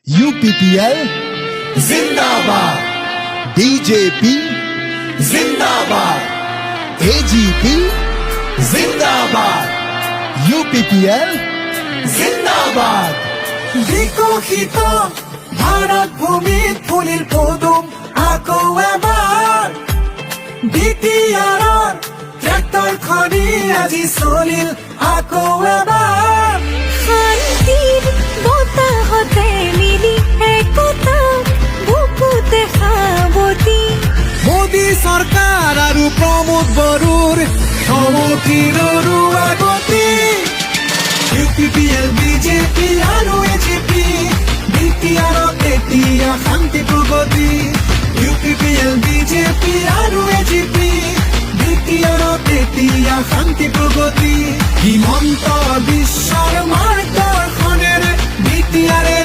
UPPL जिंदाबाद, BJP जिंदाबाद, AGP जिंदाबाद, यूपीपीएल जिंदाबाद। বিকশিত ভাৰত ভূমিত ফুলিল পদুম আকৌ এবাৰ বিটিআৰৰ ট্ৰেক্টৰ খনি আজি চলিল আকৌ এবাৰ শান্তিৰ বতাহতে মিলি একতা বুকুতে সাৱতি মোদী চৰকাৰ আৰু প্ৰমোদ বড়োৰ সমষ্টিৰো আগতি ইউপিপিএল বিজেপি আৰু এজিপি বিটিআৰত এতিয়া শান্তি প্ৰগতি ইউপিপিএল বিজেপি আৰু এজিপি বিটিআৰত এতিয়া শান্তি প্ৰগতি হিমন্ত বিশ্বৰ মাৰ্গদৰ্শনেৰে বিটিআৰে